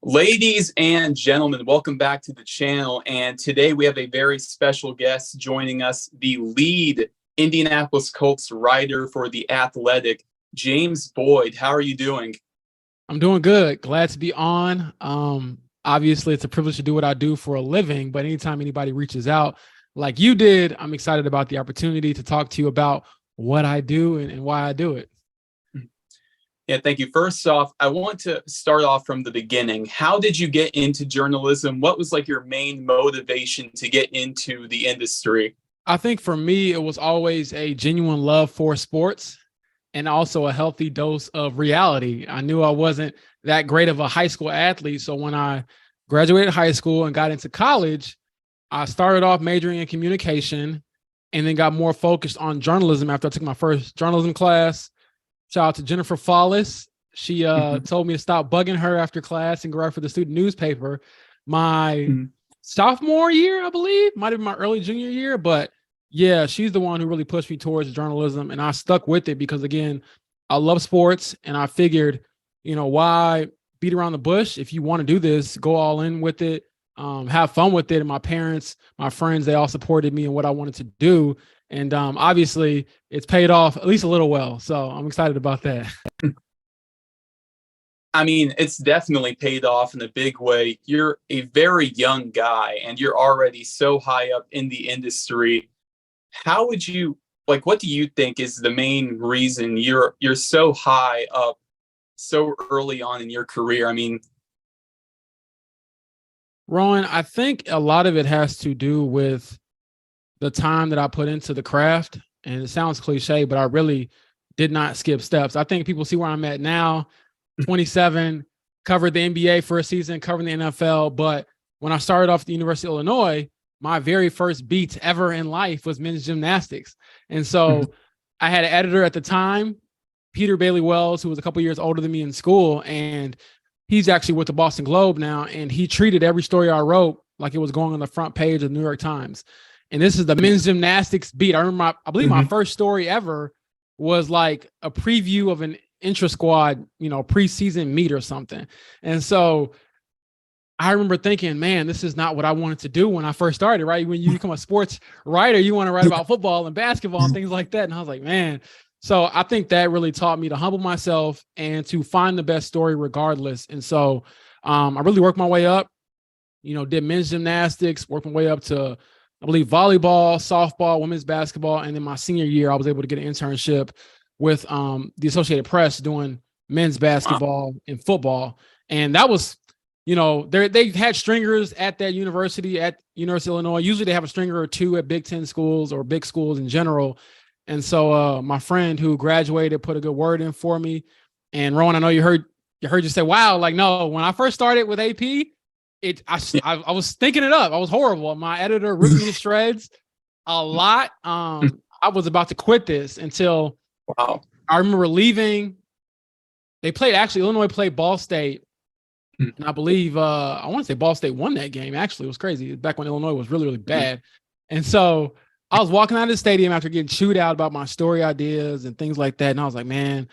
Ladies and gentlemen, welcome back to the channel. And today we have a very special guest joining us, the lead Indianapolis Colts writer for The Athletic, James Boyd. How are you doing? I'm doing good. Glad to be on. Obviously, it's a privilege to do what I do for a living, but anytime anybody reaches out like you did, I'm excited about the opportunity to talk to you about what I do and why I do it. Yeah, thank you. First off, I want to start off from the beginning. How did you get into journalism? What was like your main motivation to get into the industry? I think for me, it was always a genuine love for sports and also a healthy dose of reality. I knew I wasn't that great of a high school athlete. So when I graduated high school and got into college, I started off majoring in communication and then got more focused on journalism after I took my first journalism class. Shout out to Jennifer Follis. She told me to stop bugging her after class and go write for the student newspaper. My sophomore year, I believe, might have been my early junior year, but yeah, she's the one who really pushed me towards journalism, and I stuck with it because, again, I love sports, and I figured, why beat around the bush? If you want to do this, go all in with it, have fun with it. And my parents, my friends, they all supported me in what I wanted to do. And obviously, it's paid off at least a little well. So I'm excited about that. I mean, it's definitely paid off in a big way. You're a very young guy and you're already so high up in the industry. How would you what do you think is the main reason you're so high up so early on in your career? I mean, Rowan, I think a lot of it has to do with the time that I put into the craft. And it sounds cliche, but I really did not skip steps. I think people see where I'm at now, 27, covered the NBA for a season, covering the NFL. But when I started off at the University of Illinois, my very first beat ever in life was men's gymnastics. And so I had an editor at the time, Peter Bailey Wells, who was a couple years older than me in school. And he's actually with the Boston Globe now. And he treated every story I wrote like it was going on the front page of the New York Times. And this is the men's gymnastics beat. I remember, I believe my first story ever was like a preview of an intra squad, preseason meet or something. And so I remember thinking, man, this is not what I wanted to do when I first started, right? When you become a sports writer, you want to write about football and basketball and things like that. And I was like, man. So I think that really taught me to humble myself and to find the best story regardless. And so I really worked my way up, did men's gymnastics, worked my way up to, I believe, volleyball, softball, women's basketball. And then my senior year, I was able to get an internship with the Associated Press doing men's basketball and football. And that was, they had stringers at that university, at University of Illinois. Usually they have a stringer or two at Big Ten schools or big schools in general. And so my friend who graduated put a good word in for me. And Rowan, I know you heard you say, wow, no, when I first started with AP, I was thinking it up. I was horrible. My editor ripped me to shreds a lot. I was about to quit this until I remember leaving. Illinois played Ball State. And I believe, I want to say Ball State won that game. Actually, it was crazy. Back when Illinois was really, really bad. And so I was walking out of the stadium after getting chewed out about my story ideas and things like that. And I was like, man,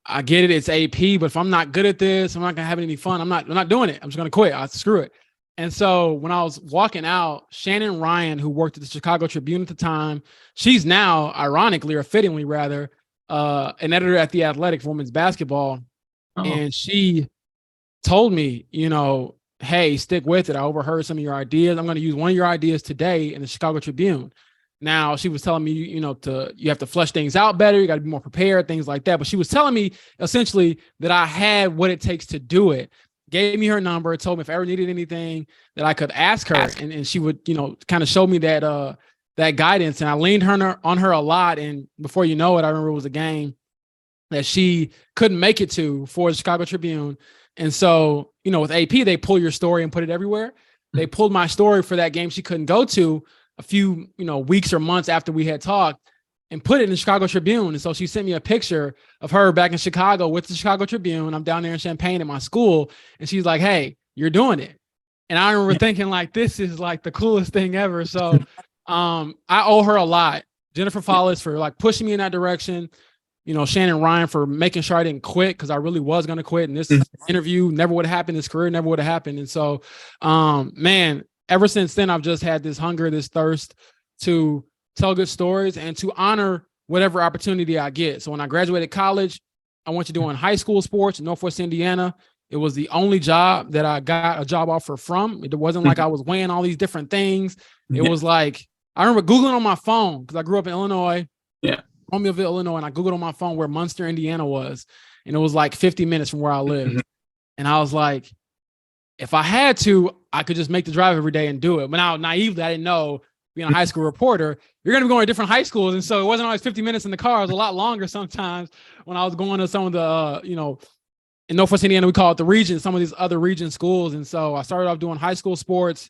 I get it. It's AP, but if I'm not good at this, I'm not going to have any fun. I'm not doing it. I'm just going to quit. Screw it. And so when I was walking out, Shannon Ryan, who worked at the Chicago Tribune at the time, she's now, ironically or fittingly rather, an editor at The Athletic for women's basketball. And she told me, hey, stick with it. I overheard some of your ideas. I'm going to use one of your ideas today in the Chicago Tribune. Now, she was telling me, you have to flesh things out better. You got to be more prepared, things like that. But she was telling me essentially that I had what it takes to do it. Gave me her number, told me if I ever needed anything that I could ask her. And she would, kind of show me that guidance. And I leaned on her a lot. And before you know it, I remember it was a game that she couldn't make it to for the Chicago Tribune. And so, with AP, they pull your story and put it everywhere. They pulled my story for that game she couldn't go to a few, weeks or months after we had talked and put it in the Chicago Tribune. And so she sent me a picture of her back in Chicago with the Chicago Tribune. I'm down there in Champaign at my school. And she's like, hey, you're doing it. And I remember thinking this is the coolest thing ever. So I owe her a lot. Jennifer Follis for pushing me in that direction. Shannon Ryan for making sure I didn't quit, because I really was going to quit. And this interview never would have happened. This career never would have happened. And so, man, ever since then, I've just had this hunger, this thirst to tell good stories and to honor whatever opportunity I get. So when I graduated college, I went to doing high school sports in Northwest Indiana. It was the only job that I got a job offer from. It wasn't like I was weighing all these different things. It was like, I remember Googling on my phone, because I grew up in Illinois, Romeoville, Illinois, and I Googled on my phone where Munster, Indiana was. And it was like 50 minutes from where I lived. And I was like, if I had to, I could just make the drive every day and do it. But now, naively, I didn't know, being a high school reporter, you're going to be going to different high schools. And so it wasn't always 50 minutes in the car. It was a lot longer sometimes when I was going to some of the, in Northwest Indiana, we call it the region, some of these other region schools. And so I started off doing high school sports,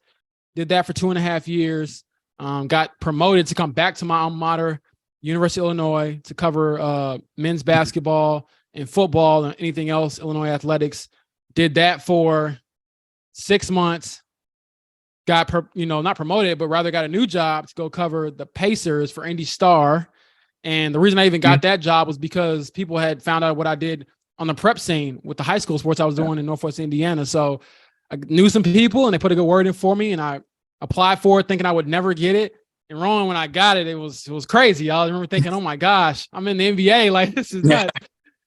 did that for 2.5 years, got promoted to come back to my alma mater, University of Illinois, to cover men's basketball and football and anything else, Illinois athletics. Did that for 6 months. Got, not promoted, but rather got a new job to go cover the Pacers for Indy Star. And the reason I even got that job was because people had found out what I did on the prep scene with the high school sports I was doing in Northwest Indiana. So I knew some people and they put a good word in for me, and I applied for it thinking I would never get it. And wrong, when I got it, it was crazy. I remember thinking, oh my gosh, I'm in the NBA. Like, this is nuts.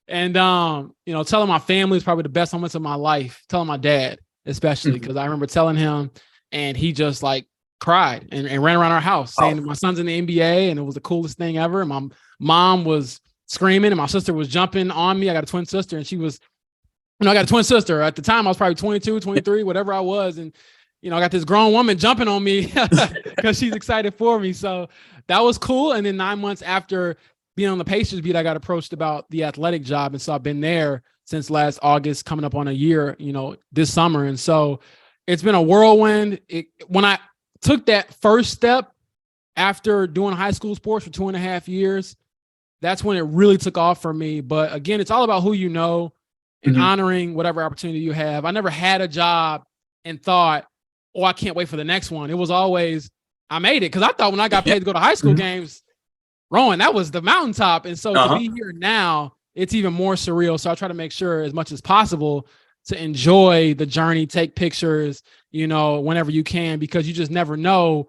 And, telling my family is probably the best moments of my life. Telling my dad, especially, because I remember telling him, and he just like cried and ran around our house saying my son's in the NBA, and it was the coolest thing ever. And my mom was screaming, and my sister was jumping on me. I got a twin sister, and she was, I got a twin sister. At the time, I was probably 22, 23, whatever I was. And, I got this grown woman jumping on me because she's excited for me. So that was cool. And then 9 months after being on the Pacers beat, I got approached about the athletic job. And so I've been there since last August, coming up on a year, this summer. And so it's been a whirlwind. When I took that first step after doing high school sports for 2.5 years, that's when it really took off for me. But again, it's all about who you know and honoring whatever opportunity you have. I never had a job and thought, oh, I can't wait for the next one. It was always, I made it. Because I thought when I got paid to go to high school games, Rowan, that was the mountaintop. And so to be here now, it's even more surreal. So I try to make sure as much as possible to enjoy the journey, take pictures, whenever you can, because you just never know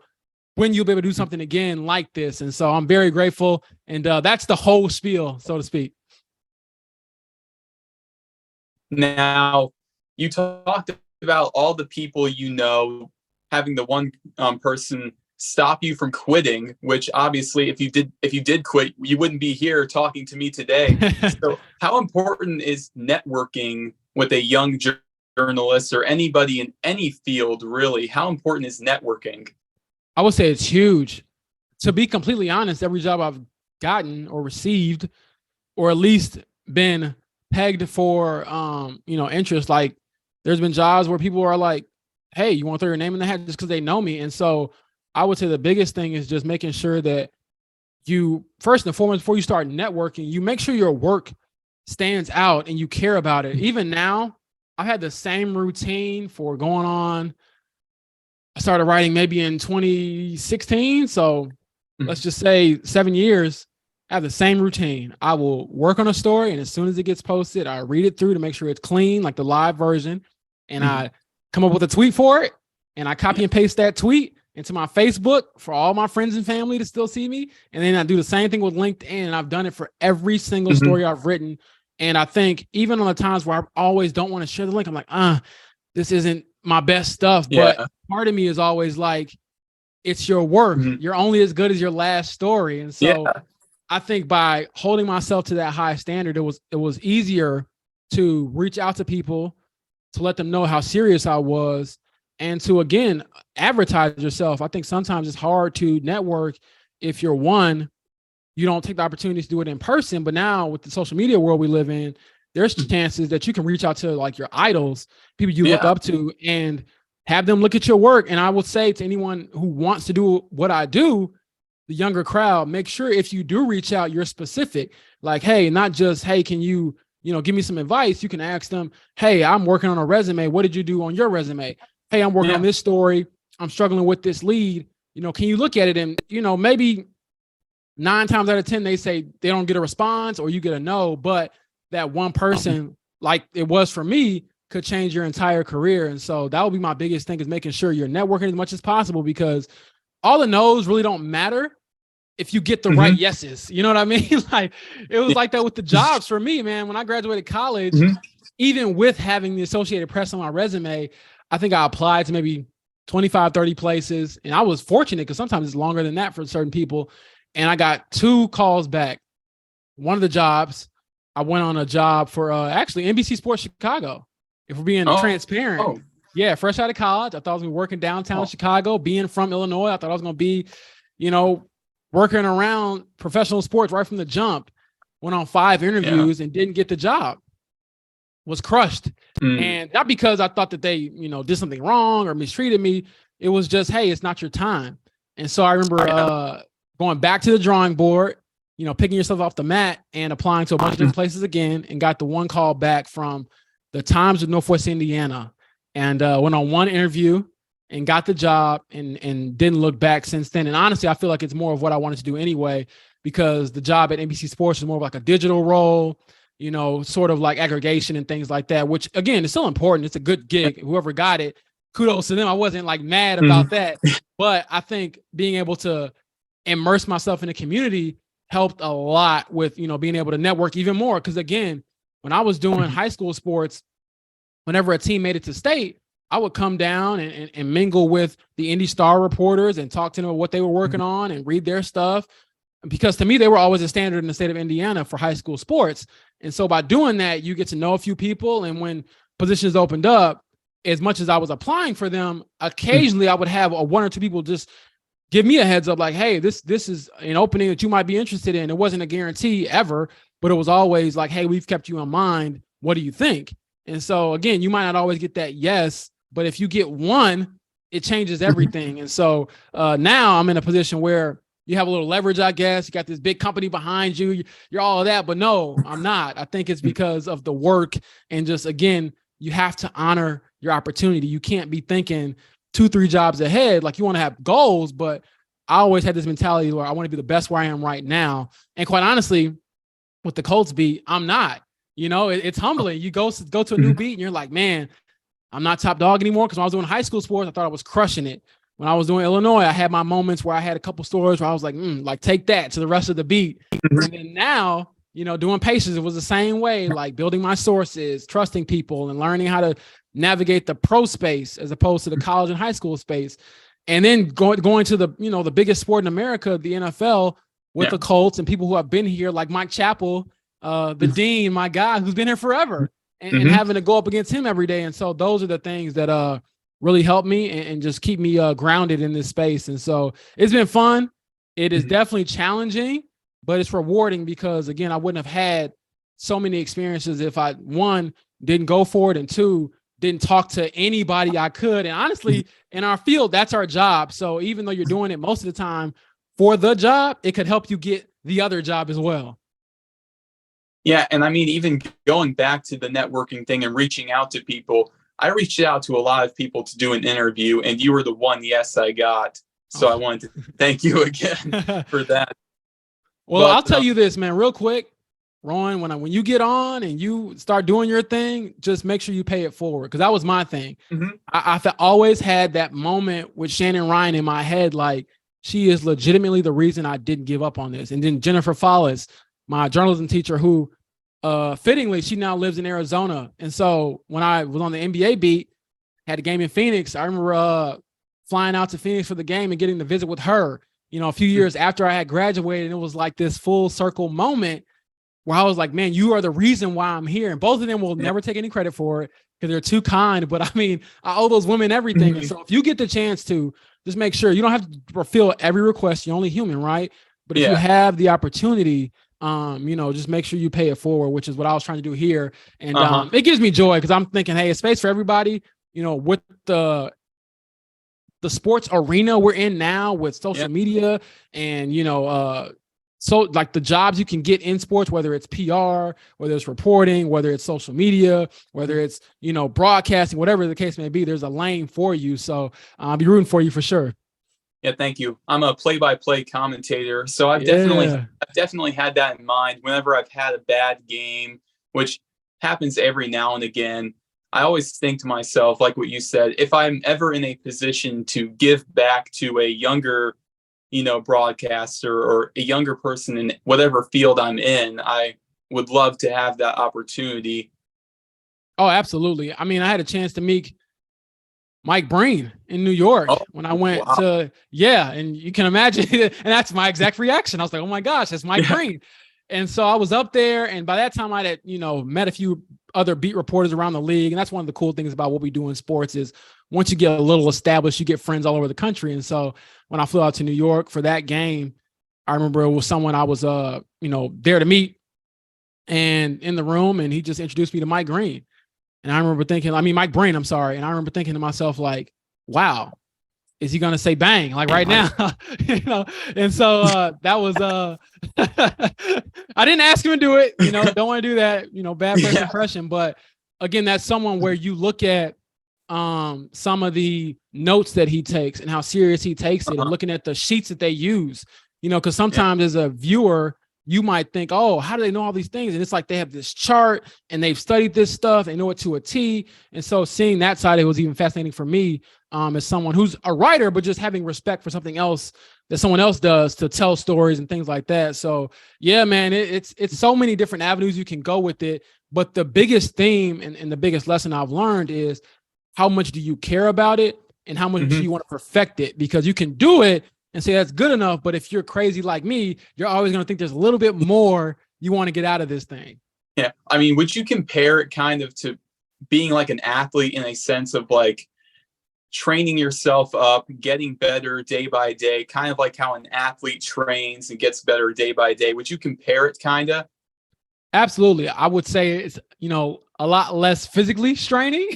when you'll be able to do something again like this. And so I'm very grateful. And that's the whole spiel, so to speak. Now, you talked about all the people having the one person stop you from quitting, which obviously if you did quit, you wouldn't be here talking to me today. So how important is networking with a young journalist or anybody in any field, really? How important is networking? I would say it's huge. To be completely honest, every job I've gotten or received, or at least been pegged for, interest, like there's been jobs where people are like, hey, you want to throw your name in the hat just because they know me? And so I would say the biggest thing is just making sure that you, first and foremost, before you start networking, you make sure your work stands out and you care about it. Even now, I've had the same routine for going on. I started writing maybe in 2016. So let's just say 7 years. I have the same routine. I will work on a story, and as soon as it gets posted, I read it through to make sure it's clean, like the live version. And I come up with a tweet for it, and I copy and paste that tweet into my Facebook for all my friends and family to still see me. And then I do the same thing with LinkedIn, and I've done it for every single story I've written. And I think even on the times where I always don't want to share the link, I'm like, this isn't my best stuff. Yeah. But part of me is always like, it's your work. You're only as good as your last story. And so I think by holding myself to that high standard, it was easier to reach out to people, to let them know how serious I was, and to, again, advertise yourself. I think sometimes it's hard to network if you don't take the opportunity to do it in person. But now with the social media world we live in, there's chances that you can reach out to like your idols, people you look up to, and have them look at your work. And I would say to anyone who wants to do what I do, the younger crowd, make sure if you do reach out, you're specific. Like, hey, not just, hey, can you, give me some advice? You can ask them, hey, I'm working on a resume. What did you do on your resume? Hey, I'm working on this story. I'm struggling with this lead. Can you look at it and, maybe 9 times out of 10, they say they don't get a response or you get a no, but that one person, like it was for me, could change your entire career. And so that would be my biggest thing, is making sure you're networking as much as possible, because all the no's really don't matter if you get the right yeses. You know what I mean? Like, it was like that with the jobs for me, man. When I graduated college, even with having the Associated Press on my resume, I think I applied to maybe 25, 30 places. And I was fortunate, because sometimes it's longer than that for certain people. And I got 2 calls back. One of the jobs, I went on a job for actually NBC Sports Chicago. If we're being transparent. Yeah, fresh out of college, I thought I was going to be working downtown Chicago. Being from Illinois, I thought I was going to be, working around professional sports right from the jump. Went on 5 interviews and didn't get the job. Was crushed. And not because I thought that they, did something wrong or mistreated me. It was just, hey, it's not your time. And so I remember going back to the drawing board, picking yourself off the mat and applying to a bunch of different places again, and got the one call back from the Times of Northwest Indiana, and went on 1 interview and got the job, and didn't look back since then. And honestly, I feel like it's more of what I wanted to do anyway, because the job at NBC Sports is more of like a digital role, sort of like aggregation and things like that, which again is still important. It's a good gig. Whoever got it, kudos to them. I wasn't like mad about that, but I think being able to immerse myself in the community helped a lot with, being able to network even more. Because again, when I was doing high school sports, whenever a team made it to state, I would come down and mingle with the Indy Star reporters and talk to them about what they were working on and read their stuff. Because to me, they were always a standard in the state of Indiana for high school sports. And so by doing that, you get to know a few people. And when positions opened up, as much as I was applying for them, occasionally I would have 1 or 2 people just give me a heads up, like, hey, this is an opening that you might be interested in. It wasn't a guarantee ever, but it was always like, hey, we've kept you in mind. What do you think? And so again, you might not always get that yes, but if you get one, it changes everything. And so now I'm in a position where you have a little leverage, I guess. You got this big company behind you. You're all of that, but no, I'm not. I think it's because of the work, and just, again, you have to honor your opportunity. You can't be thinking 2-3 jobs ahead. Like, you want to have goals, but I always had this mentality where I want to be the best where I am right now. And quite honestly, with the Colts beat, I'm not. It's humbling. You go to a new beat and you're like, man, I'm not top dog anymore. Because when I was doing high school sports, I thought I was crushing it. When I was doing Illinois, I had my moments where I had a couple stories where I was like, like, take that to the rest of the beat. And then now, doing Pacers, it was the same way, like building my sources, trusting people, and learning how to navigate the pro space as opposed to the college and high school space. And then going to the, the biggest sport in America, the NFL, with the Colts, and people who have been here, like Mike Chappell, the dean, my guy, who's been here forever, and having to go up against him every day. And so those are the things that really help me and just keep me grounded in this space. And so it's been fun. It is definitely challenging, but it's rewarding, because again, I wouldn't have had so many experiences if I, 1, didn't go for it, and 2, didn't talk to anybody I could. And honestly, in our field, that's our job. So even though you're doing it most of the time for the job, it could help you get the other job as well. Yeah. And I mean, even going back to the networking thing and reaching out to people, I reached out to a lot of people to do an interview, and you were the one yes I got. So I wanted to thank you again for that. Well, I'll tell you this, man, real quick, Rowan, when you get on and you start doing your thing, just make sure you pay it forward. Because that was my thing. I've always had that moment with Shannon Ryan in my head, like, she is legitimately the reason I didn't give up on this. And then Jennifer Follis, my journalism teacher, who fittingly, she now lives in Arizona. And so when I was on the NBA beat, had a game in Phoenix, I remember flying out to Phoenix for the game and getting to visit with her, a few years after I had graduated. And it was like this full circle moment where I was like, man, you are the reason why I'm here. And both of them will never take any credit for it because they're too kind. But I mean, I owe those women everything. And so if you get the chance to, just make sure you don't have to fulfill every request. You're only human, right? But if you have the opportunity, just make sure you pay it forward, which is what I was trying to do here. And it gives me joy, because I'm thinking, hey, it's space for everybody, with the sports arena we're in now, with social media and, so like the jobs you can get in sports, whether it's PR, whether it's reporting, whether it's social media, whether it's, broadcasting, whatever the case may be, there's a lane for you. So I'll be rooting for you for sure. Yeah, thank you. I'm a play-by-play commentator, so Yeah. I've definitely had that in mind whenever I've had a bad game, which happens every now and again. I always think to myself, like what you said, if I'm ever in a position to give back to a younger, broadcaster or a younger person in whatever field I'm in, I would love to have that opportunity. Oh, absolutely. I mean, I had a chance to meet Mike Breen in New York Oh, when I went wow. to, yeah, and you can imagine, and that's my exact reaction. I was like, oh my gosh, that's Mike Yeah. Breen. And so I was up there, and by that time I had, met a few other beat reporters around the league. And that's one of the cool things about what we do in sports is once you get a little established, you get friends all over the country. And so when I flew out to New York for that game, I remember it was someone I was, there to meet and in the room, and he just introduced me to Mike Green. And I remember thinking, Mike Breen, I'm sorry. And I remember thinking to myself, like, wow, is he going to say bang like right now? And so that was, I didn't ask him to do it, don't want to do that, bad first impression. But again, that's someone where you look at some of the notes that he takes and how serious he takes it and looking at the sheets that they use, because sometimes as a viewer, you might think, oh, how do they know all these things? And it's like they have this chart and they've studied this stuff. They know it to a T. And so seeing that side, it was even fascinating for me as someone who's a writer, but just having respect for something else that someone else does to tell stories and things like that. So yeah, man, it's so many different avenues you can go with it. But the biggest theme and the biggest lesson I've learned is how much do you care about it and how much do you want to perfect it? Because you can do it and say that's good enough. But if you're crazy like me, you're always going to think there's a little bit more you want to get out of this thing. Yeah. I mean, would you compare it kind of to being like an athlete in a sense of like training yourself up, getting better day by day, kind of like how an athlete trains and gets better day by day? Would you compare it kind of? Absolutely. I would say it's, a lot less physically straining,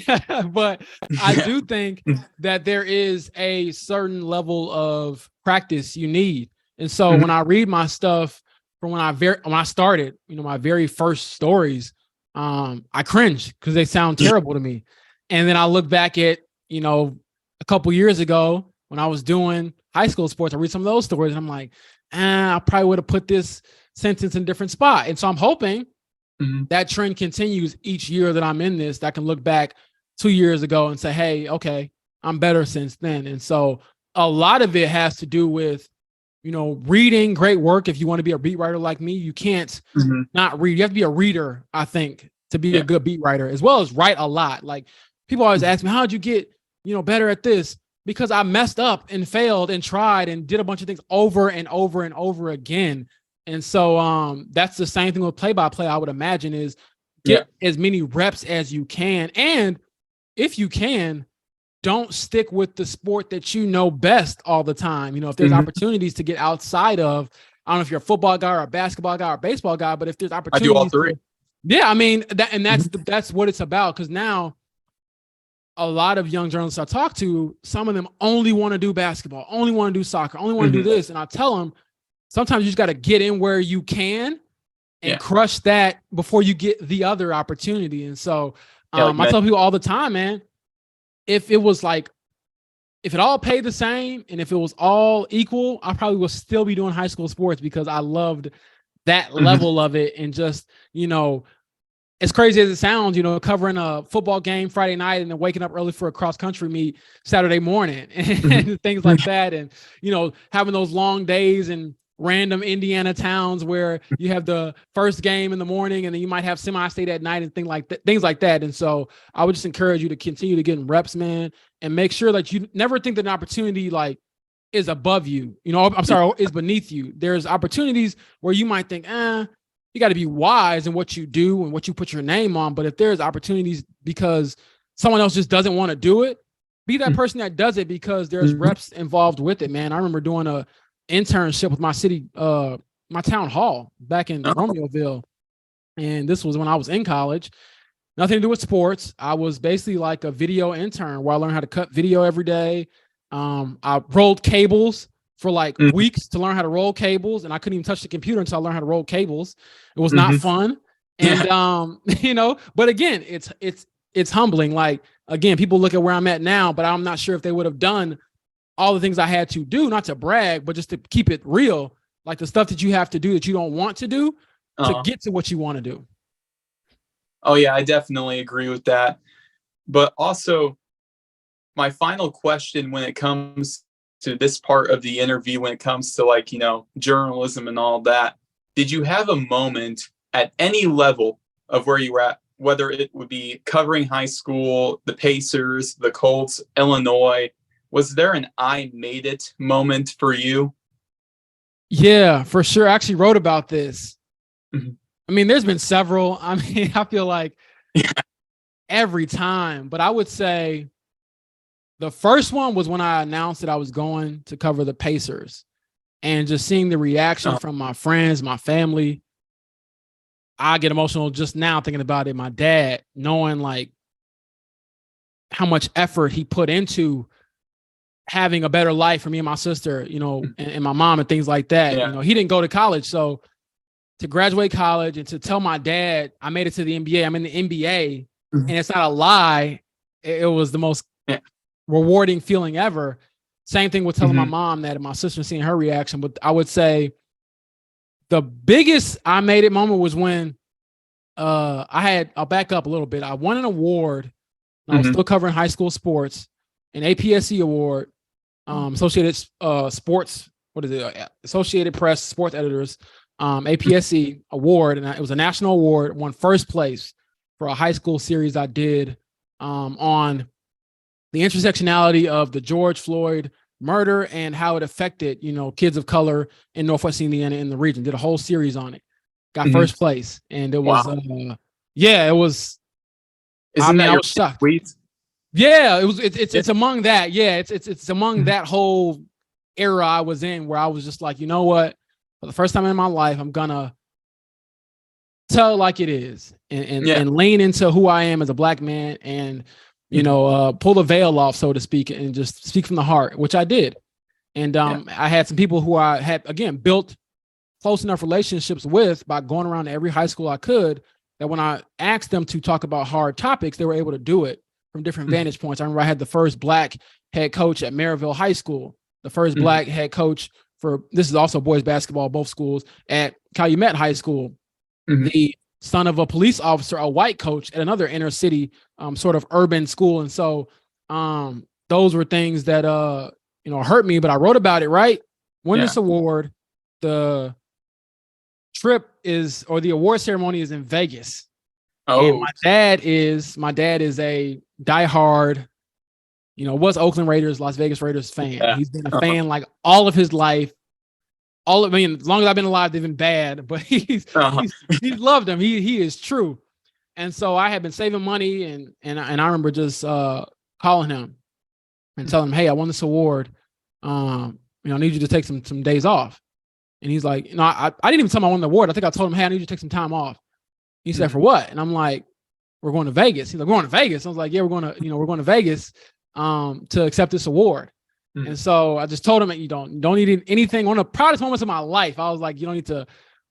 but I do think that there is a certain level of practice you need. And so when I read my stuff from when I started, my very first stories, I cringe because they sound terrible to me. And then I look back at, a couple years ago when I was doing high school sports, I read some of those stories and I'm like, I probably would have put this sentence in a different spot. And so I'm hoping that trend continues each year that I'm in this, that I can look back 2 years ago and say, hey, okay, I'm better since then. And so a lot of it has to do with, reading great work. If you want to be a beat writer like me, you can't not read. You have to be a reader, I think, to be a good beat writer, as well as write a lot. Like people always ask me, how'd you get, better at this? Because I messed up and failed and tried and did a bunch of things over and over and over again. And so that's the same thing with play-by-play, I would imagine, is get as many reps as you can. And if you can, don't stick with the sport that you know best all the time. If there's opportunities to get outside of, I don't know if you're a football guy or a basketball guy or a baseball guy, but if there's opportunities. I do all three. That's what it's about. Because now a lot of young journalists I talk to, some of them only want to do basketball, only want to do soccer, only want to do this. And I tell them, sometimes you just got to get in where you can and crush that before you get the other opportunity. And so I tell people all the time, man, if it all paid the same and if it was all equal, I probably would still be doing high school sports because I loved that level of it. And just, as crazy as it sounds, covering a football game Friday night and then waking up early for a cross country meet Saturday morning and things like that. And, having those long days and random Indiana towns where you have the first game in the morning and then you might have semi-state at night and things like that. And so I would just encourage you to continue to get in reps, man, and make sure that you never think that an opportunity like is above you, is beneath you. There's opportunities where you might think, you got to be wise in what you do and what you put your name on. But if there's opportunities because someone else just doesn't want to do it, be that person that does it because there's reps involved with it, man. I remember doing a internship with my city, my town hall back in Romeoville. And this was when I was in college, nothing to do with sports. I was basically like a video intern where I learned how to cut video every day. I rolled cables for like weeks to learn how to roll cables. And I couldn't even touch the computer until I learned how to roll cables. It was not fun. And, but again, it's humbling. Like, again, people look at where I'm at now, but I'm not sure if they would have done all the things I had to do, not to brag, but just to keep it real, like the stuff that you have to do that you don't want to do to get to what you want to do. Oh yeah, I definitely agree with that. But also, my final question when it comes to this part of the interview, when it comes to like, journalism and all that, did you have a moment at any level of where you were at, whether it would be covering high school, the Pacers, the Colts, Illinois, was there an I made it moment for you? Yeah, for sure. I actually wrote about this. Mm-hmm. I mean, there's been several. I mean, I feel like every time, but I would say the first one was when I announced that I was going to cover the Pacers, and just seeing the reaction from my friends, my family. I get emotional just now thinking about it. My dad, knowing like how much effort he put into having a better life for me and my sister, and my mom and things like that. Yeah. He didn't go to college. So to graduate college and to tell my dad I made it to the NBA, I'm in the NBA, and it's not a lie. It was the most rewarding feeling ever. Same thing with telling my mom that, and my sister seeing her reaction. But I would say the biggest I made it moment was when I'll back up a little bit. I won an award. I was still covering high school sports, an APSE award, Associated Sports, Associated Press Sports Editors, APSE award. And it was a national award, won first place for a high school series I did on the intersectionality of the George Floyd murder and how it affected, kids of color in Northwest Indiana in the region. Did a whole series on it. Got first place. And it was, it was, Isn't that I your was shocked. tweet? Yeah, it's among that. Yeah, it's among that whole era I was in where I was just like, you know what? For the first time in my life, I'm gonna tell it like it is and lean into who I am as a Black man and pull the veil off, so to speak, and just speak from the heart, which I did. And I had some people who I had, again, built close enough relationships with by going around to every high school I could, that when I asked them to talk about hard topics, they were able to do it from different vantage points. I remember I had the first Black head coach at Maryville High School, the first Black head coach this is also boys basketball, both schools, at Calumet High School, the son of a police officer, a white coach at another inner city sort of urban school. And so those were things that hurt me, but I wrote about it, right? Won this award. The the award ceremony is in Vegas. Oh. And my dad is a diehard, was Oakland Raiders, Las Vegas Raiders fan. Yeah. He's been a fan like all of his life. As long as I've been alive, they've been bad, but he's loved them. He is true. And so I had been saving money, and I remember just calling him and telling him, hey, I won this award. I need you to take some days off. And he's like, I didn't even tell him I won the award. I think I told him, hey, I need you to take some time off. He said, for what? And I'm like, we're going to Vegas. He's like, we're going to Vegas. I was like, yeah, we're going to Vegas to accept this award. And so I just told him that you don't need anything. One of the proudest moments of my life, I was like, you don't need to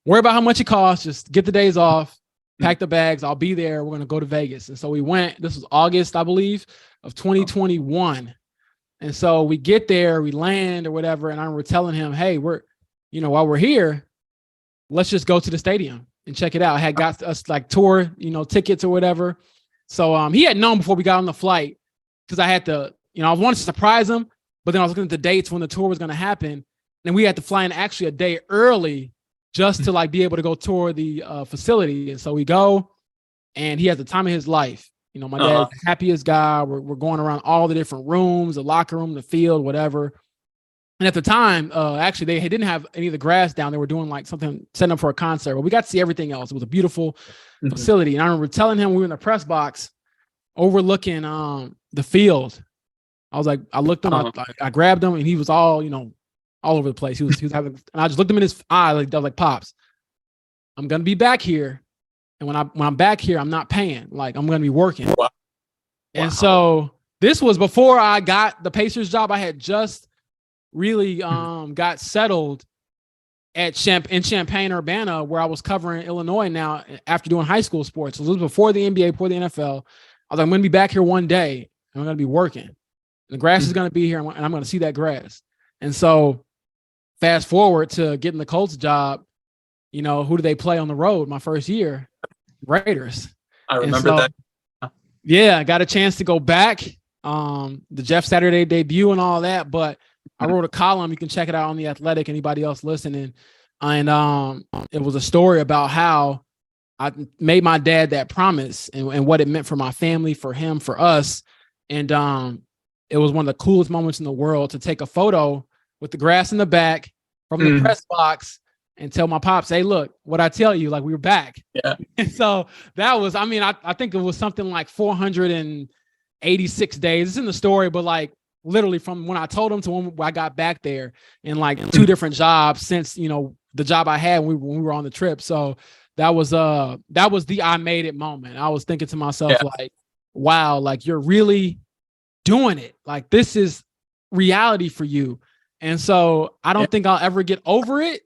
worry about how much it costs. Just get the days off, pack the bags. I'll be there. We're going to go to Vegas. And so we went. This was August, I believe, of 2021. And so we get there, we land or whatever. And I remember telling him, hey, while we're here, let's just go to the stadium and check it out. I had got us like tour, tickets or whatever. So he had known before we got on the flight, because I had to, I wanted to surprise him, but then I was looking at the dates when the tour was going to happen. And we had to fly in actually a day early just to like be able to go tour the facility. And so we go, and he has the time of his life. My dad's the happiest guy. We're going around all the different rooms, the locker room, the field, whatever. And at the time, actually, they didn't have any of the grass down. They were doing like something, setting up for a concert. But we got to see everything else. It was a beautiful facility. And I remember telling him, we were in the press box overlooking the field. I was like, I looked him, I grabbed him, and he was all, all over the place. He was having, and I just looked him in his eye, like, I was like, Pops, I'm going to be back here. And when I'm back here, I'm not paying. Like, I'm going to be working. Wow. And so this was before I got the Pacers job. I had just really got settled in Champaign-Urbana, where I was covering Illinois now after doing high school sports. So this was before the NBA, before the NFL. I was like, I'm going to be back here one day, and I'm going to be working. The grass is going to be here, and I'm going to see that grass. And so fast forward to getting the Colts job, who do they play on the road my first year? Raiders. I remember that. Yeah, I got a chance to go back. The Jeff Saturday debut and all that, but I wrote a column. You can check it out on The Athletic, anybody else listening. And it was a story about how I made my dad that promise and what it meant for my family, for him, for us. And it was one of the coolest moments in the world to take a photo with the grass in the back from the press box and tell my pops, hey, look, what I tell you, like, we were back. Yeah. And so that was, I think it was something like 486 days. It's in the story, but like literally from when I told him to when I got back there, and like 2 different jobs since, the job I had when we were on the trip. So that was the I made it moment. I was thinking to myself, like, wow, like you're really doing it. Like this is reality for you. And so I don't think I'll ever get over it.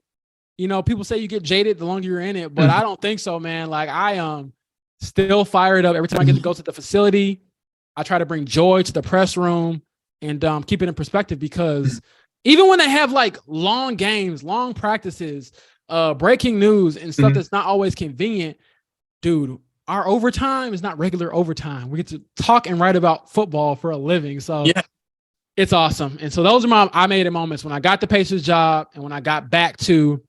People say you get jaded the longer you're in it, but I don't think so, man. Like I am still fired up every time I get to go to the facility. I try to bring joy to the press room and keep it in perspective, because even when they have like long games, long practices, breaking news and stuff that's not always convenient, dude, our overtime is not regular overtime. We get to talk and write about football for a living. So it's awesome. And so those are my I made it moments when I got the Pacers job and when I got back to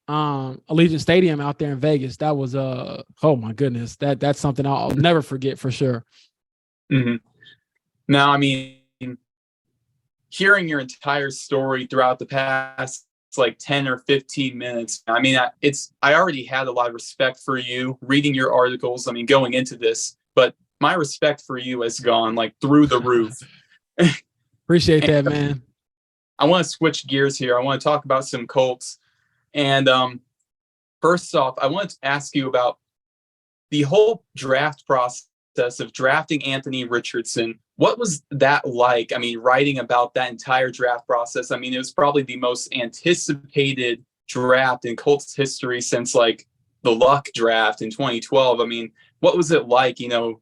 Allegiant Stadium out there in Vegas. That was oh my goodness. That's something I'll never forget for sure. Now, hearing your entire story throughout the past like 10 or 15 minutes, I already had a lot of respect for you reading your articles, going into this, but my respect for you has gone like through the roof. Appreciate that, man. I want to switch gears here. I want to talk about some Colts. And first off, I wanted to ask you about the whole draft process of drafting Anthony Richardson. What was that like? Writing about that entire draft process. It was probably the most anticipated draft in Colts history since like the Luck draft in 2012. What was it like,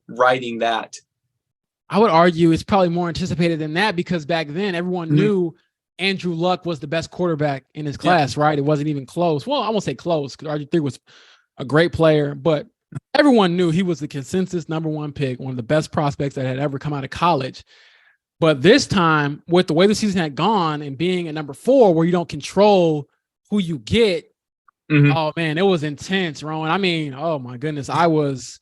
writing that? I would argue it's probably more anticipated than that, because back then everyone knew Andrew Luck was the best quarterback in his class, right? It wasn't even close. Well, I won't say close, because RG3 was a great player, but everyone knew he was the consensus number 1 pick, one of the best prospects that had ever come out of college. But this time, with the way the season had gone and being at number 4, where you don't control who you get, oh man, it was intense, Rowan. Oh my goodness, I was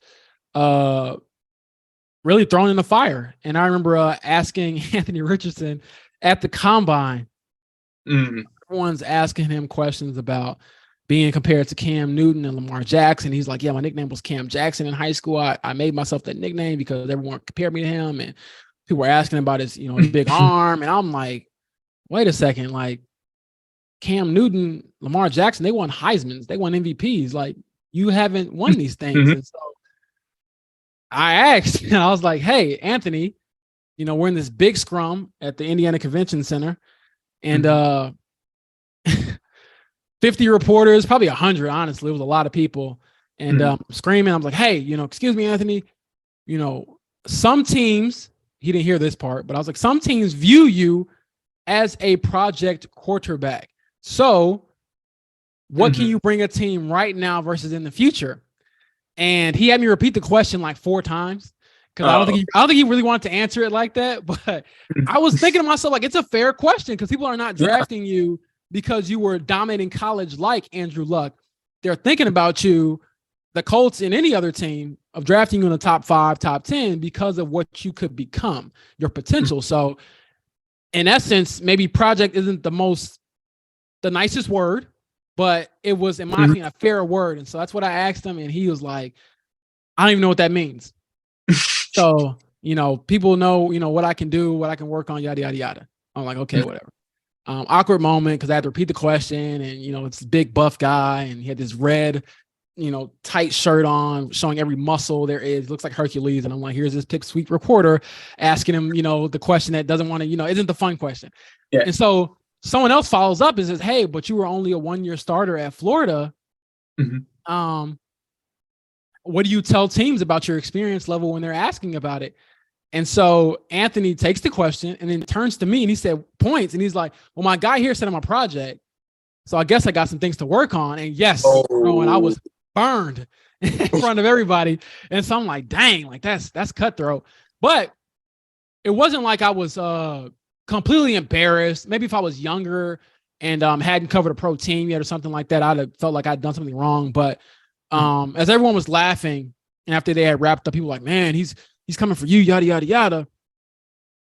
really thrown in the fire. And I remember asking Anthony Richardson at the combine. Everyone's asking him questions about being compared to Cam Newton and Lamar Jackson. He's like, yeah, my nickname was Cam Jackson in high school. I made myself that nickname because everyone compared me to him. And people were asking about his, his big arm. And I'm like, wait a second, like Cam Newton, Lamar Jackson, they won Heismans, they won MVPs. Like, you haven't won these things. And so I asked, and I was like, hey, Anthony, we're in this big scrum at the Indiana Convention Center, and 50 reporters, probably 100, honestly. It was a lot of people, and screaming. I'm like, hey, excuse me, Anthony, some teams, he didn't hear this part, but I was like, some teams view you as a project quarterback. So what can you bring a team right now versus in the future? And he had me repeat the question like 4 times, because I don't think he really wanted to answer it like that. But I was thinking to myself, like, it's a fair question, because people are not drafting you because you were dominating college like Andrew Luck. They're thinking about you, the Colts and any other team, of drafting you in the top 5, top 10 because of what you could become, your potential. So in essence, maybe project isn't the nicest word, but it was, in my opinion, a fair word. And so that's what I asked him. And he was like, I don't even know what that means. So, people know, what I can do, what I can work on, yada, yada, yada. I'm like, okay, whatever. Awkward moment, because I had to repeat the question, and, it's a big buff guy, and he had this red, tight shirt on, showing every muscle there is. Looks like Hercules. And I'm like, here's this pick sweet reporter asking him, the question that doesn't want to, isn't the fun question. Yeah. And so someone else follows up and says, hey, but you were only a 1-year starter at Florida. What do you tell teams about your experience level when they're asking about it? And so Anthony takes the question and then turns to me and he said, points. And he's like, well, my guy here said I'm a project. So I guess I got some things to work on. And yes, Rowan, I was burned in front of everybody. And so I'm like, dang, like that's cutthroat. But it wasn't like I was completely embarrassed. Maybe if I was younger and hadn't covered a pro team yet or something like that, I'd have felt like I'd done something wrong. But as everyone was laughing, and after they had wrapped up, people were like, man, he's coming for you, yada, yada, yada.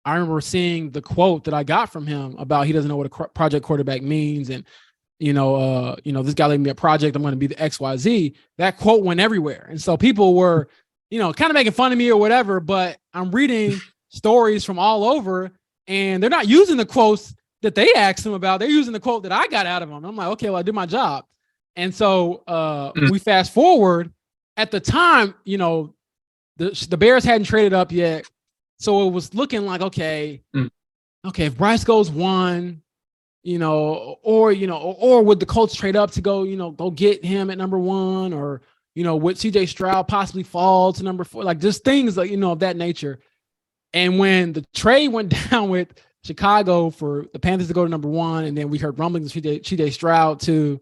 I remember seeing the quote that I got from him about he doesn't know what a project quarterback means. And, this guy gave me a project. I'm going to be the XYZ. That quote went everywhere. And so people were, kind of making fun of me or whatever, but I'm reading stories from all over and they're not using the quotes that they asked him about. They're using the quote that I got out of them. And I'm like, okay, well, I did my job. And so we fast forward. At the time, the Bears hadn't traded up yet. So it was looking like, okay, if Bryce goes 1, or would the Colts trade up to go get him at number 1, or, would CJ Stroud possibly fall to number 4? Like just things like, of that nature. And when the trade went down with Chicago for the Panthers to go to number 1, and then we heard rumblings of CJ Stroud to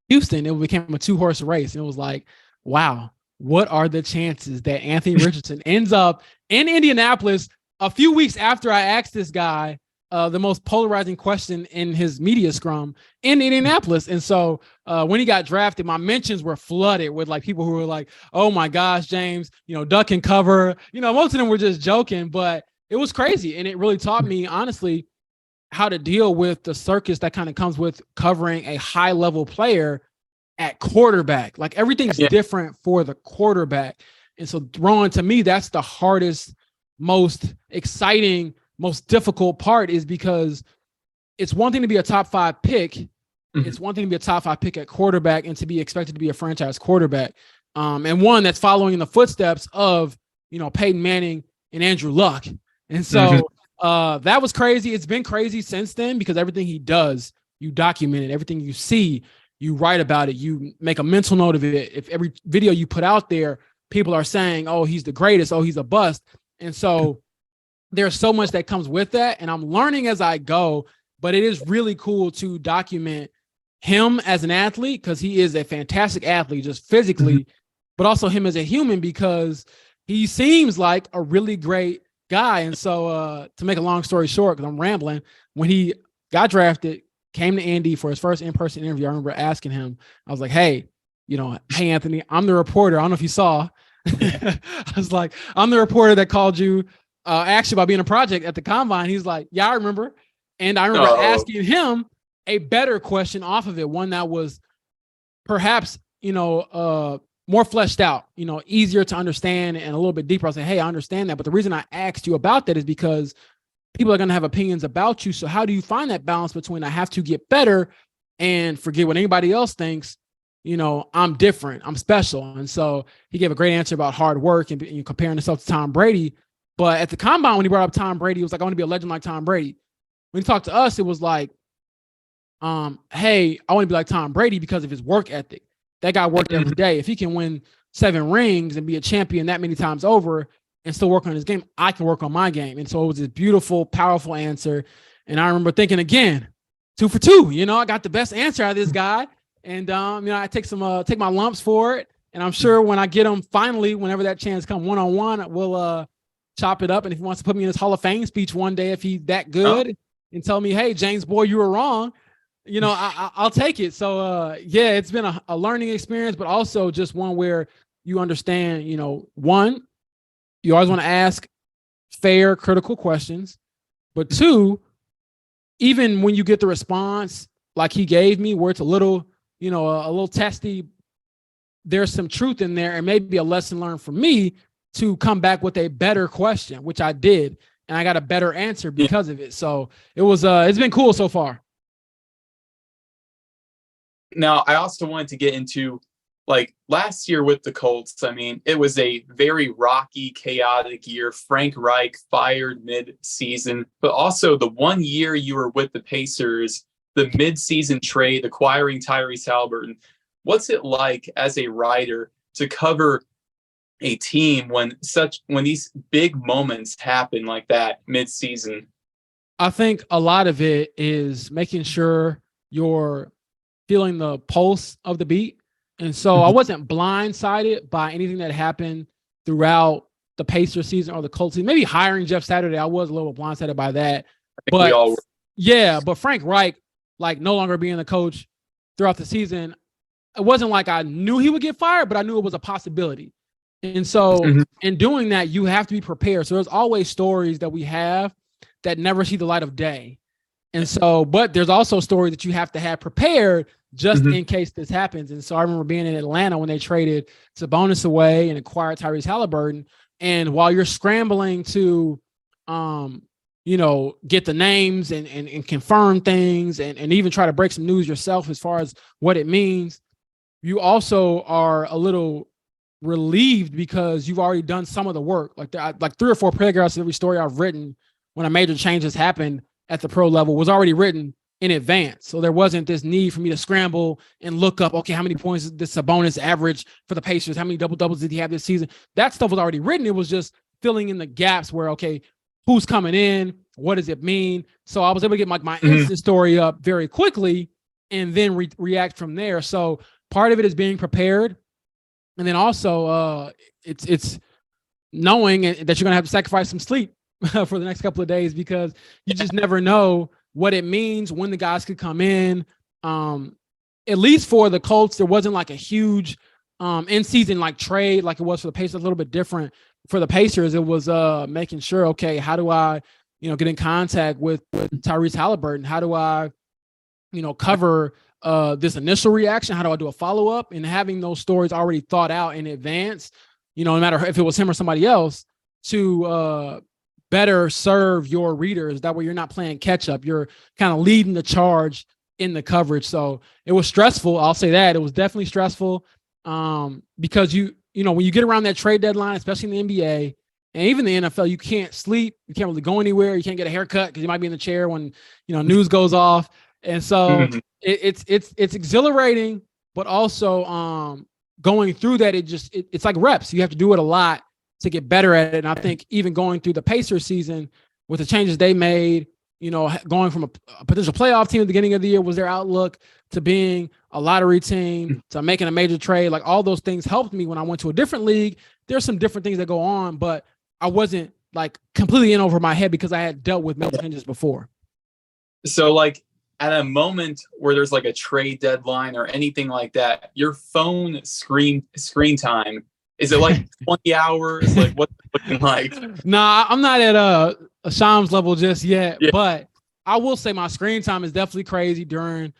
Houston, it became a 2-horse race. And it was like, wow, what are the chances that Anthony Richardson ends up in Indianapolis a few weeks after I asked this guy the most polarizing question in his media scrum in Indianapolis? And so when he got drafted, my mentions were flooded with like people who were like, oh my gosh, James, duck and cover. Most of them were just joking, but it was crazy. And it really taught me, honestly, how to deal with the circus that kind of comes with covering a high level player at quarterback. Like everything's different for the quarterback. And so Ron, to me, that's the hardest, most exciting, most difficult part, is because it's one thing to be a top 5 pick. Mm-hmm. It's one thing to be a top 5 pick at quarterback and to be expected to be a franchise quarterback. And one that's following in the footsteps of, Peyton Manning and Andrew Luck. And so that was crazy. It's been crazy since then because everything he does, you document it. Everything you see, you write about it. You make a mental note of it. If every video you put out there, people are saying, oh, he's the greatest. Oh, he's a bust. And so there's so much that comes with that. And I'm learning as I go, but it is really cool to document him as an athlete because he is a fantastic athlete, just physically, but also him as a human because he seems like a really great guy. And so to make a long story short, because I'm rambling, when he got drafted, came to Indy for his first in-person interview, I remember asking him, I was like, hey, hey, Anthony, I'm the reporter. I don't know if you saw. I was like, I'm the reporter that called you actually about being a project at the combine. He's like, yeah, I remember. And I remember asking him a better question off of it, one that was perhaps, more fleshed out, easier to understand and a little bit deeper. I was like, hey, I understand that. But the reason I asked you about that is because people are going to have opinions about you. So how do you find that balance between I have to get better and forget what anybody else thinks? I'm different, I'm special. And so he gave a great answer about hard work and comparing himself to Tom Brady. But at the combine, when he brought up Tom Brady, he was like, I want to be a legend like Tom Brady. When he talked to us, it was like, hey, I want to be like Tom Brady because of his work ethic. That guy worked every day. If he can win 7 rings and be a champion that many times over and still work on his game, I can work on my game. And so it was this beautiful, powerful answer. And I remember thinking again, 2 for 2, I got the best answer out of this guy. And, I take my lumps for it. And I'm sure when I get him finally, whenever that chance comes one-on-one, we'll chop it up. And if he wants to put me in his Hall of Fame speech one day, if he's that good and tell me, hey, James, boy, you were wrong, I'll take it. So, it's been a learning experience, but also just one where you understand, one, you always want to ask fair, critical questions. But 2, even when you get the response like he gave me, where it's a little, a little testy, there's some truth in there and maybe a lesson learned for me to come back with a better question, which I did. And I got a better answer because of it. So it was, it's been cool so far. Now, I also wanted to get into like last year with the Colts. I mean, it was a very rocky, chaotic year. Frank Reich fired mid-season, but also the 1 year you were with the Pacers, the mid-season trade, acquiring Tyrese Halliburton. What's it like as a writer to cover a team when these big moments happen like that mid-season? I think a lot of it is making sure you're feeling the pulse of the beat. And so I Mhm. wasn't blindsided by anything that happened throughout the Pacers season or the Colts season. Maybe hiring Jeff Saturday, I was a little blindsided by that. I think we But all were. yeah, but Frank Reich, like no longer being the coach throughout the season, it wasn't like I knew he would get fired, but I knew it was a possibility. And so Mhm. in doing that, you have to be prepared. So there's always stories that we have that never see the light of day. And so, but there's also stories that you have to have prepared just Mhm. in case this happens. And so I remember being in Atlanta when they traded Sabonis away and acquired Tyrese Halliburton. And while you're scrambling to, um, get the names and confirm things and even try to break some news yourself as far as what it means, you also are a little relieved because you've already done some of the work. Like 3 or 4 paragraphs of every story I've written when a major change has happened at the pro level was already written in advance. So there wasn't this need for me to scramble and look up, okay, how many points did Sabonis average for the Pacers? How many double doubles did he have this season? That stuff was already written. It was just filling in the gaps where, okay, who's coming in? What does it mean? So I was able to get my Mhm. instant story up very quickly and then react from there. So part of it is being prepared. And then also it's knowing that you're going to have to sacrifice some sleep for the next couple of days because you just never know what it means when the guys could come in. At least for the Colts, there wasn't like a huge in-season like trade like it was for the Pacers. A little bit different for the Pacers. It was making sure, okay, how do I, get in contact with Tyrese Halliburton? How do I, cover this initial reaction? How do I do a follow-up? And having those stories already thought out in advance, no matter if it was him or somebody else, to better serve your readers. That way you're not playing catch up. You're kind of leading the charge in the coverage. So it was stressful. I'll say that. It was definitely stressful because when you get around that trade deadline, especially in the NBA and even the NFL, you can't sleep. You can't really go anywhere. You can't get a haircut because you might be in the chair when, news goes off. And so Mhm. it's exhilarating, but also going through that, it's like reps. You have to do it a lot to get better at it. And I think even going through the Pacers season with the changes they made, going from a potential playoff team at the beginning of the year was their outlook to being a lottery team to making a major trade. Like all those things helped me when I went to a different league. There's some different things that go on, but I wasn't like completely in over my head because I had dealt with major changes before. So like at a moment where there's like a trade deadline or anything like that, your phone screen time, is it like 20 hours? Like what's it looking like? Nah, I'm not at a Shams level just yet, Yeah. but I will say my screen time is definitely crazy during,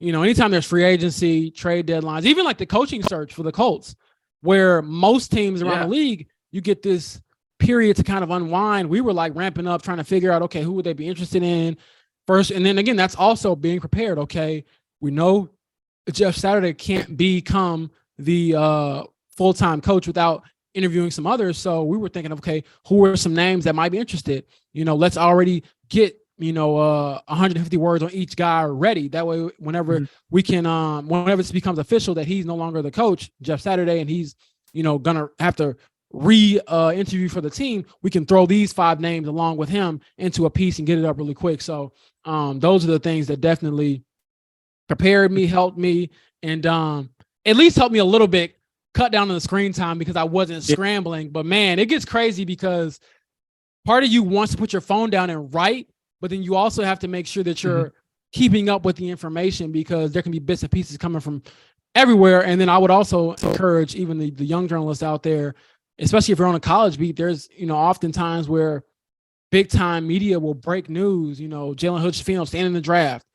anytime there's free agency, trade deadlines, even like the coaching search for the Colts, where most teams around the league, you get this period to kind of unwind. We were like ramping up, trying to figure out, okay, who would they be interested in first? And then again, that's also being prepared. Okay, we know Jeff Saturday can't become the full-time coach without interviewing some others. So we were thinking, okay, who are some names that might be interested? Let's already get 150 words on each guy ready. That way, whenever we can, whenever this becomes official that he's no longer the coach, Jeff Saturday, and he's gonna have to interview for the team, we can throw these 5 names along with him into a piece and get it up really quick. So those are the things that definitely prepared me, helped me, and at least helped me a little bit cut down on the screen time because I wasn't scrambling. But man, it gets crazy because part of you wants to put your phone down and write, but then you also have to make sure that you're keeping up with the information because there can be bits and pieces coming from everywhere. And then I would also encourage even the young journalists out there, especially if you're on a college beat, there's, often times where big time media will break news, Jalen Hood-Schifino standing in the draft,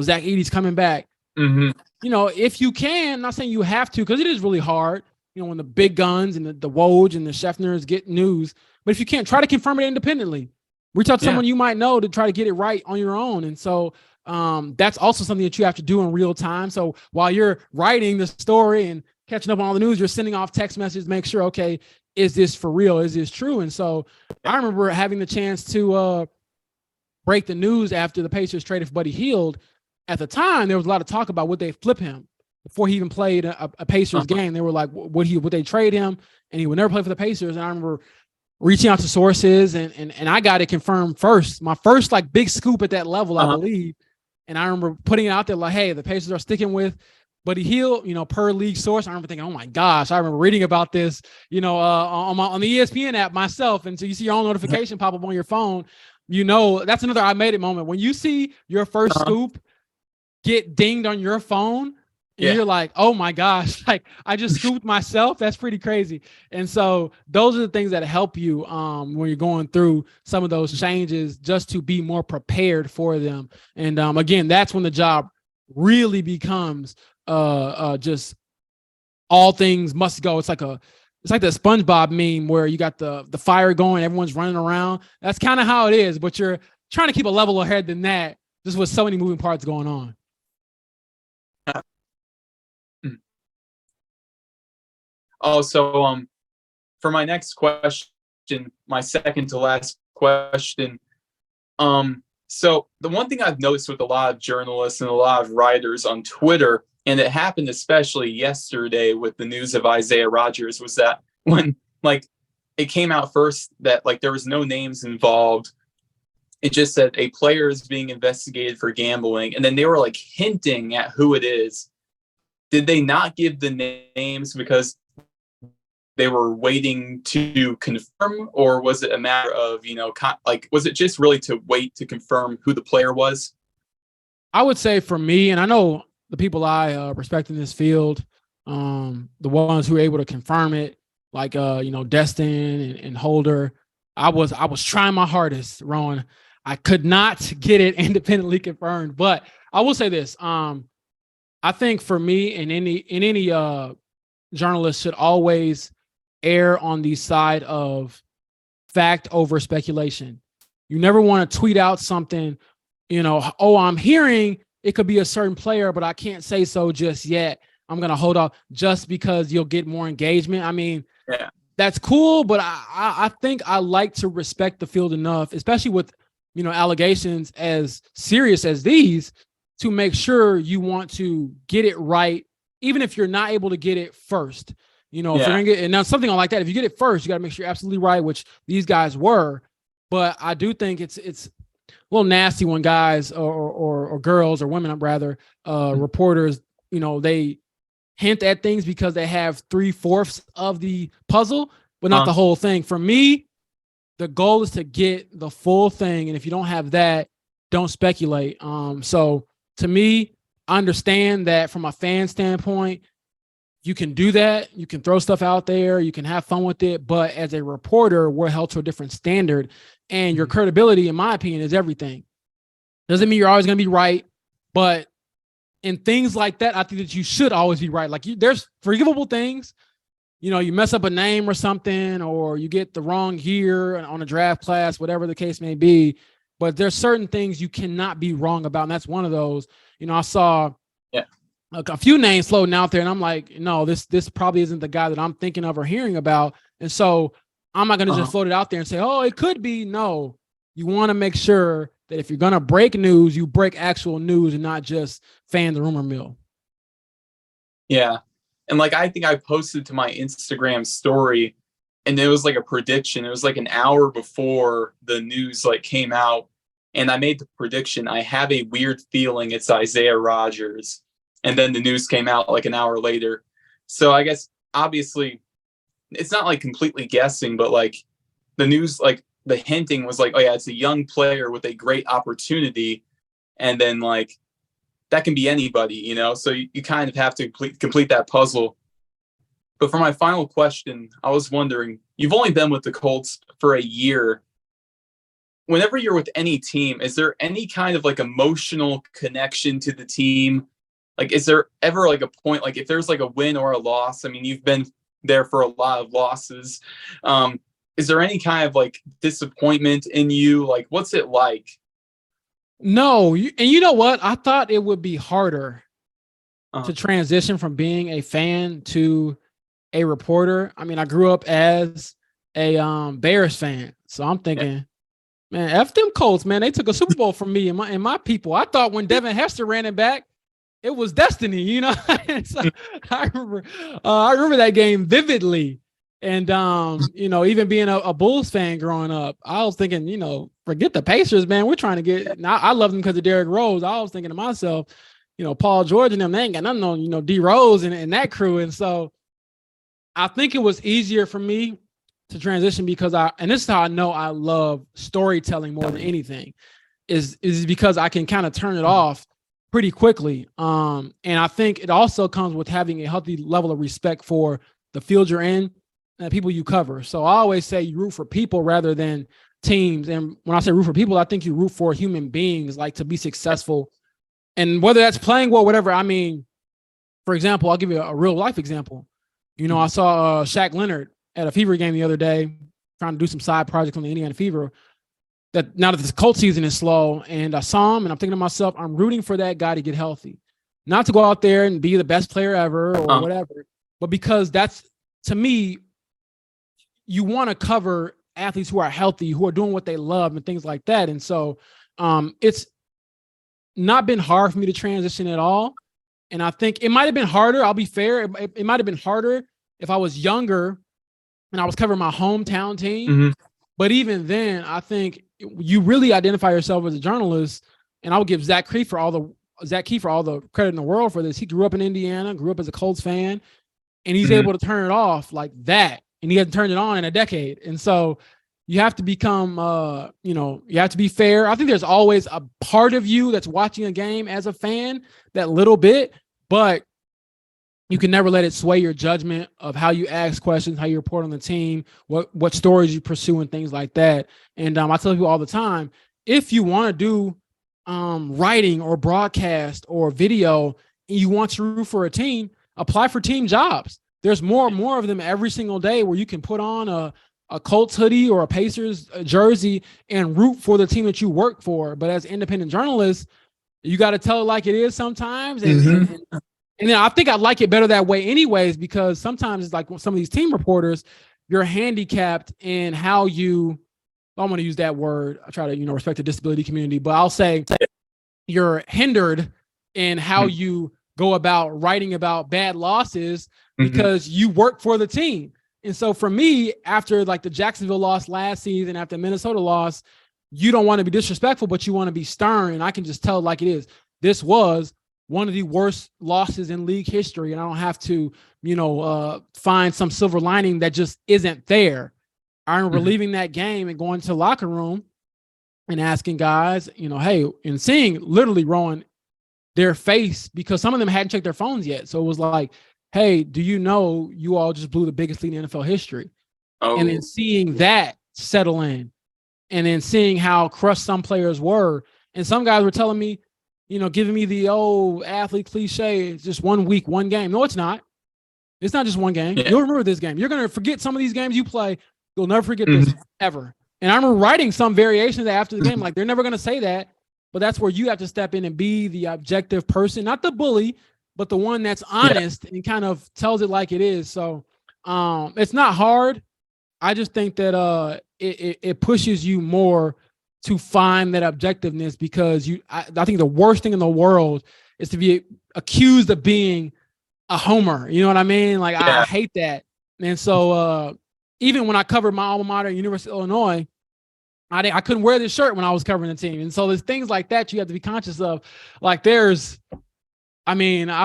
Zach Edey's coming back. If you can, not saying you have to, because it is really hard, when the big guns and the Woj and the Scheffners get news. But if you can't, try to confirm it independently. Reach out to someone you might know to try to get it right on your own. And so that's also something that you have to do in real time. So while you're writing the story and catching up on all the news, you're sending off text messages, make sure, okay, is this for real? Is this true? And so I remember having the chance to break the news after the Pacers traded for Buddy Hield. At the time, there was a lot of talk about would they flip him. before he even played a Pacers game. They were like, would they trade him? And he would never play for the Pacers. And I remember reaching out to sources and I got it confirmed first. My first like big scoop at that level, I believe. And I remember putting it out there like, hey, the Pacers are sticking with Buddy Hield, per league source. I remember thinking, oh my gosh, I remember reading about this, on the ESPN app myself. And so you see your own notification pop up on your phone. That's another I made it moment. When you see your first scoop get dinged on your phone, and you're like, oh my gosh, like I just scooped myself. That's pretty crazy. And so those are the things that help you when you're going through some of those changes, just to be more prepared for them. And again, that's when the job really becomes just all things must go. It's like the SpongeBob meme where you got the fire going, everyone's running around. That's kind of how it is, but you're trying to keep a level ahead than that, just with so many moving parts going on. Oh, so for my next question, my second to last question, so the one thing I've noticed with a lot of journalists and a lot of writers on Twitter, and it happened especially yesterday with the news of Isaiah Rodgers, was that when like it came out first that like there was no names involved, it just said a player is being investigated for gambling, and then they were like hinting at who it is. Did they not give the names because they were waiting to confirm, or was it a matter of, was it just really to wait to confirm who the player was? I would say for me, and I know the people I respect in this field, the ones who are able to confirm it, like Destin and Holder, I was trying my hardest, Rowan. I could not get it independently confirmed, but I will say this. I think for me, and any journalist should always err on the side of fact over speculation. You never want to tweet out something, I'm hearing it could be a certain player, but I can't say so just yet. I'm going to hold off just because you'll get more engagement. I mean, that's cool, but I think I like to respect the field enough, especially with, allegations as serious as these, to make sure you want to get it right, even if you're not able to get it first. If you're gonna get, and now something like that, if you get it first, you got to make sure you're absolutely right, which these guys were. But I do think it's a little nasty when guys or girls or women, rather, reporters, they hint at things because they have 3/4 of the puzzle, but not the whole thing. For me, the goal is to get the full thing, and if you don't have that, don't speculate. So to me, I understand that from a fan standpoint, you can do that. You can throw stuff out there. You can have fun with it. But as a reporter, we're held to a different standard. And your credibility, in my opinion, is everything. Doesn't mean you're always going to be right. But in things like that, I think that you should always be right. Like there's forgivable things. You mess up a name or something, or you get the wrong year on a draft class, whatever the case may be. But there's certain things you cannot be wrong about. And that's one of those. I saw a few names floating out there, and I'm like, no, this probably isn't the guy that I'm thinking of or hearing about. And so I'm not going to just float it out there and say, oh, it could be. No, you want to make sure that if you're going to break news, you break actual news and not just fan the rumor mill. Yeah. And I think I posted to my Instagram story, and it was like a prediction. It was like an hour before the news came out. And I made the prediction. I have a weird feeling it's Isaiah Rodgers. And then the news came out like an hour later. So I guess obviously it's not completely guessing, but the news, the hinting was oh yeah, it's a young player with a great opportunity. And then that can be anybody, so you kind of have to complete that puzzle. But for my final question, I was wondering, you've only been with the Colts for a year. Whenever you're with any team, is there any kind of emotional connection to the team? Is there ever a point, if there's a win or a loss? I mean, you've been there for a lot of losses. Is there any kind of disappointment in you? What's it like? No. And you know what? I thought it would be harder to transition from being a fan to a reporter. I mean, I grew up as a Bears fan. So I'm thinking, man, F them Colts, man. They took a Super Bowl from me and my people. I thought when Devin Hester ran it back, it was destiny, So I remember that game vividly. And even being a Bulls fan growing up, I was thinking, forget the Pacers, man. We're trying to get. Now I love them because of Derrick Rose. I was thinking to myself, Paul George and them, they ain't got nothing on, D Rose and that crew. And so I think it was easier for me to transition because and this is how I know I love storytelling more than anything, is because I can kind of turn it off pretty quickly. And I think it also comes with having a healthy level of respect for the field you're in and the people you cover. So I always say you root for people rather than teams. And when I say root for people, I think you root for human beings, like to be successful. And whether that's playing well, whatever. I mean, for example, I'll give you a real life example. I saw Shaq Leonard at a Fever game the other day, trying to do some side projects on the Indiana Fever. That now that this Colts season is slow, and I saw him, and I'm thinking to myself, I'm rooting for that guy to get healthy, not to go out there and be the best player ever or whatever, but because that's, to me, you want to cover athletes who are healthy, who are doing what they love and things like that. And so it's not been hard for me to transition at all. And I think it might have been harder. I'll be fair. It might have been harder if I was younger and I was covering my hometown team. Mm-hmm. But even then, I think you really identify yourself as a journalist. And I would give Zach Key for all the credit in the world for this. He grew up in Indiana, grew up as a Colts fan, and he's able to turn it off like that. And he hasn't turned it on in a decade. And so you have to become, you have to be fair. I think there's always a part of you that's watching a game as a fan, that little bit, but you can never let it sway your judgment of how you ask questions, how you report on the team, what stories you pursue and things like that. And I tell people all the time, if you want to do writing or broadcast or video, and you want to root for a team, apply for team jobs. There's more and more of them every single day where you can put on a Colts hoodie or a Pacers jersey and root for the team that you work for. But as independent journalists, you got to tell it like it is sometimes. And then I think I like it better that way anyways, because sometimes it's like some of these team reporters, you're handicapped in how you, I don't want to use that word. I try to, respect the disability community, but I'll say you're hindered in how you go about writing about bad losses because you work for the team. And so for me, after like the Jacksonville loss last season, after Minnesota loss, you don't want to be disrespectful, but you want to be stern. And I can just tell it like it is. This was one of the worst losses in league history. And I don't have to, find some silver lining that just isn't there. I remember leaving that game and going to the locker room and asking guys, hey, and seeing literally Rowan, their face, because some of them hadn't checked their phones yet. So it was like, hey, do you know you all just blew the biggest lead in NFL history? Oh. And then seeing that settle in and then seeing how crushed some players were. And some guys were telling me, giving me the old athlete cliche, it's just 1 week, one game. No, it's not. It's not just one game. Yeah. You'll remember this game. You're going to forget some of these games you play. You'll never forget this ever. And I remember writing some variation of that after the game. Like, they're never going to say that. But that's where you have to step in and be the objective person, not the bully, but the one that's honest and kind of tells it like it is. So it's not hard. I just think that it pushes you more to find that objectiveness, because I think the worst thing in the world is to be accused of being a homer. You know what I mean? Like, I hate that. And so even when I covered my alma mater, University of Illinois, I couldn't wear this shirt when I was covering the team. And so there's things like that you have to be conscious of. Like I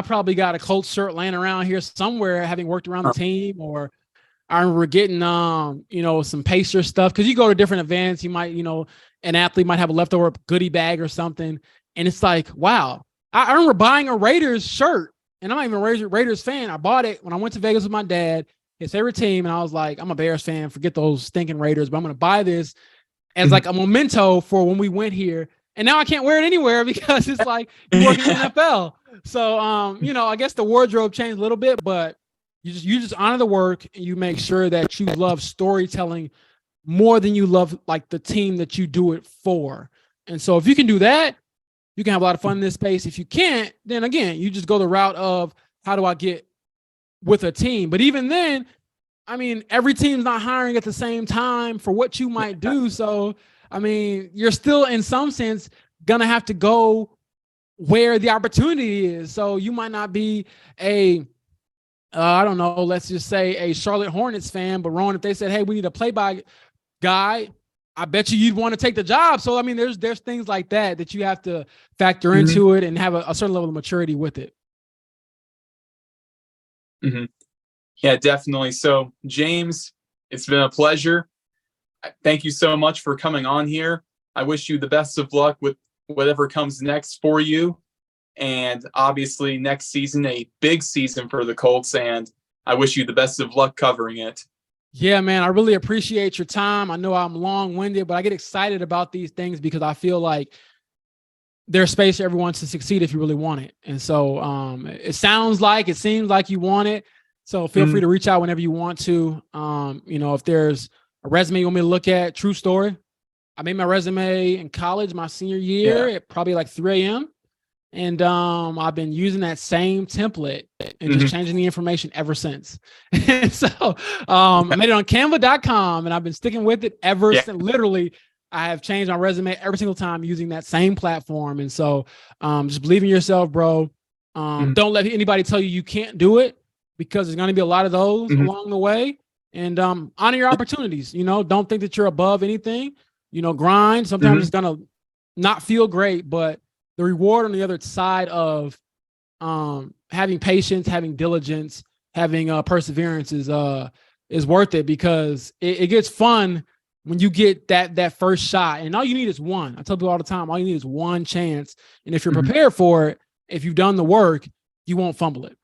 probably got a Colts shirt laying around here somewhere, having worked around the team, or I remember getting, some Pacer stuff. Cause you go to different events, you might, an athlete might have a leftover goodie bag or something. And it's like, wow, I remember buying a Raiders shirt, and I'm not even a Raiders fan. I bought it when I went to Vegas with my dad, his favorite team. And I was like, I'm a Bears fan, forget those stinking Raiders, but I'm going to buy this as like a memento for when we went here. And now I can't wear it anywhere because it's like you work in the NFL. So, I guess the wardrobe changed a little bit, but you just honor the work, and you make sure that you love storytelling more than you love like the team that you do it for. And so if you can do that, you can have a lot of fun in this space. If you can't, then again, you just go the route of how do I get with a team? But even then, every team's not hiring at the same time for what you might do. So, you're still in some sense going to have to go where the opportunity is. So you might not be I don't know, let's just say a Charlotte Hornets fan, but Ron, if they said, hey, we need a play-by guy, I bet you'd want to take the job. So, I mean, there's things like that you have to factor into it and have a certain level of maturity with it. Yeah, definitely. So, James, it's been a pleasure. Thank you so much for coming on here. I wish you the best of luck with whatever comes next for you. And obviously next season, a big season for the Colts. And I wish you the best of luck covering it. Yeah, man, I really appreciate your time. I know I'm long-winded, but I get excited about these things because I feel like there's space for everyone to succeed if you really want it. And so it seems like you want it. So feel free to reach out whenever you want to. If there's a resume you want me to look at, true story. I made my resume in college my senior year at probably like 3 a.m. And I've been using that same template and just changing the information ever since. And so I made it on canva.com and I've been sticking with it ever since. Literally, I have changed my resume every single time using that same platform. And so just believe in yourself, bro. Don't let anybody tell you can't do it, because there's going to be a lot of those along the way. And honor your opportunities. Don't think that you're above anything. Grind. Sometimes it's going to not feel great, but the reward on the other side of having patience, having diligence, having perseverance is worth it, because it gets fun when you get that first shot. And all you need is one. I tell people all the time, all you need is one chance. And if you're prepared for it, if you've done the work, you won't fumble it.